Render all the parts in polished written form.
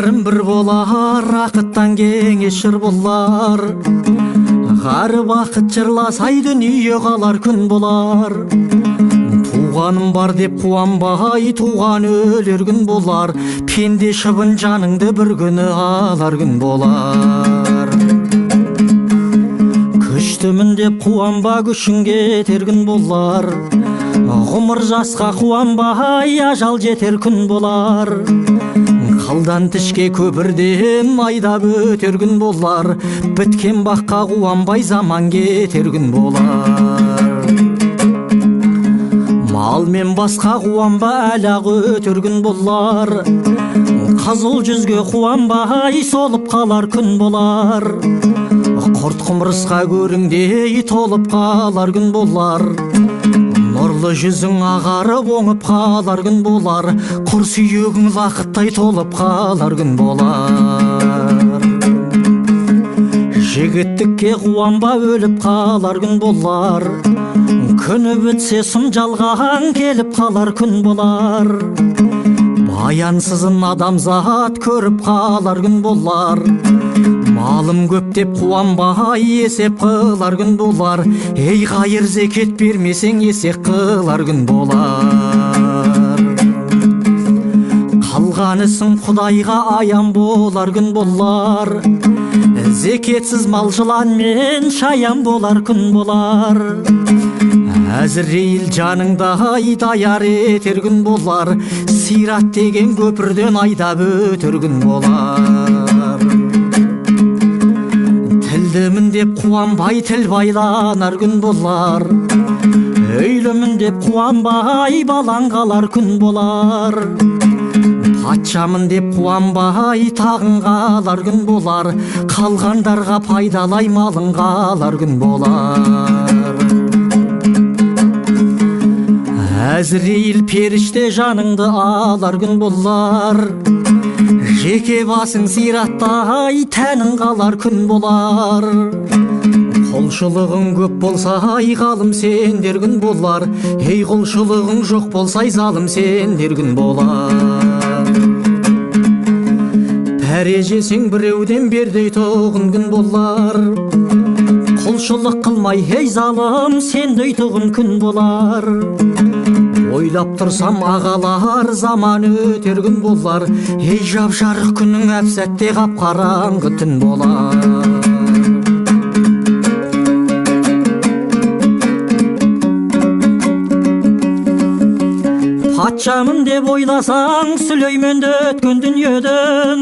бәрін бір болар, ақыттан кеңешір болар. Ғары бақыт жырласай дүние қалар күн болар. Туғаным бар деп қуанбай, туған өлер күн болар. Пенде шыбын жаныңды бір күні алар күн болар. Күштімін деп қуанба, күшің кетер күн болар. Ғұмыр жасқа қуанбай, ажал жетер күн болар. Қалдан тішке көпірден айдап өтер күн болар. Біткен баққа қуанбай, заман кетер күн болар. Мал мен басқа қуанба, әлі өтер күн болар. Қызыл жүзге қуанбай, солып қалар күн болар. Құрт құмырысқа көріңдей толып қалар күн болар. Нұрлы жүзің ағарып оңып қалар күн болар. Құр сүйегің лақыттай толып қалар күн болар. Жігіттікке қуанба, өліп қалар күн болар. Күні бітсе сұм жалған келіп қалар күн болар. Баянсызын адамзат көріп қалар күн болар. Малым көп деп қуанбай, есеп қылар күн болар. Ей қайыр зекет бермесең, есек қылар күн болар. Қалған ісің Құдайға аян болар күн болар. Зекетсіз мал жылан мен шаян болар күн болар. Әзірейіл жаныңдай даяр етер күн болар. Сират деген көпірден айдап өтер күн болар. Тілдімін деп қуанбай, тіл байланар күн болар. Өйлімін деп қуанбай, балаң қалар күн болар. Патшамын деп қуанбай, тағың қалар күн болар. Қалғандарға пайдалай, малың қалар күн болар. Әзірейіл періште жаныңды алар күн болар. Жеке басың сираттай, тәнің қалар күн болар. Құлшылығың көп болса, ғалым сендер күн болар. Ей құлшылығың жоқ болса, залым сендер күн болар. Пәре жесең біреуден бердей тоғын күн болар. Құлшылық қылмай, ей залым сендей тұғын күн болар. Ойлап тұрсам ағалар, заман өтер күн болар. Ей жап-жарық күнің әп-сәтте қап-қараңғы түн болар. Патшамын деп ойласаң, Сүлейменді өткен дүниеден.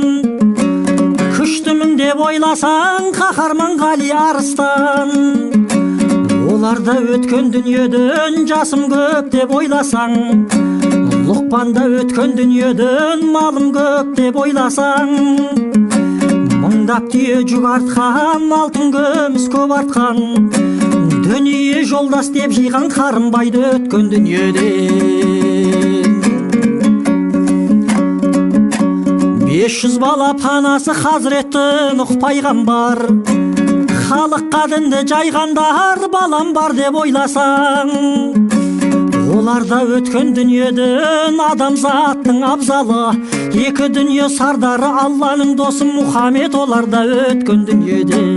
Күштімін деп ойласаң, қаһарман Қали Арыстан. Оларда өткен дүниеден, жасым көп деп ойласаң. Лұқпанда өткен дүниеден, малым көп деп ойласаң. Мыңдап түйе жүк артқан, алтын күміс көп артқан. Дүние жолдас деп жиған Қарынбайды өткен дүниеден. 500 бала панасы Хазіреті Нұх пайғамбар. Халыққа дінді жайғандар, балам бар деп ойласаң. Оларда өткен дүниеден, адамзаттың абзалы. Екі дүние сардары, Алланың досы Мұхаммед. Оларда өткен дүниеден.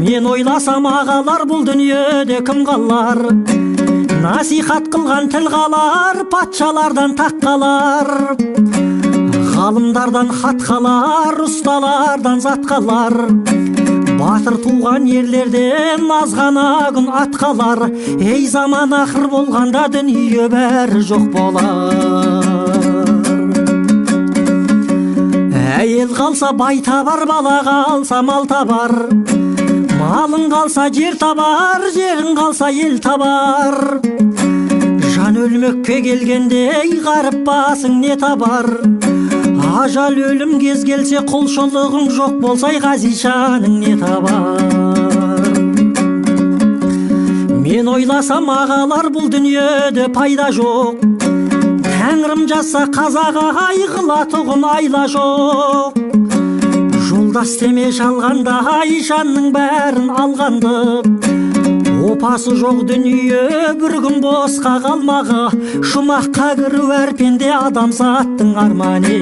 Мен ойласам ағалар, бұл дүниеде кім қалар? Насихат қылған тіл қалар, патшалардан тақ қалар. Ғалымдардан хат қалар, ұсталардан зат қалар. Батыр туған ерлерден азғана күн ат қалар. Ей заман ақыр болғанда, дүние бәрі жоқ болар. Әйел қалса бай табар, бала қалса мал табар. Малың қалса жер табар, жерің қалса ел табар. Жан өлмекке келгенде, ғарып басың не табар? Ажал өлім кез келсе, құлшылығың жоқ болса, ғазишаның не табар? Мен ойласам ағалар, бұл дүниеде пайда жоқ. Тәңірім жазса қазаға, қылатұғын айла жоқ. Жолдас деме жалғанда, жанның бәрін алғанды. опасы жоқ дүние бір күн босқа қалмағы, жұмаққа кіру әр пенде адамзаттың арманы.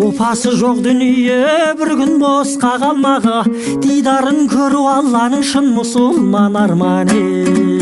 Опасы жоқ дүние бір күн босқа қалмағы, дидарын көру Алланың шын мұсылман арманы.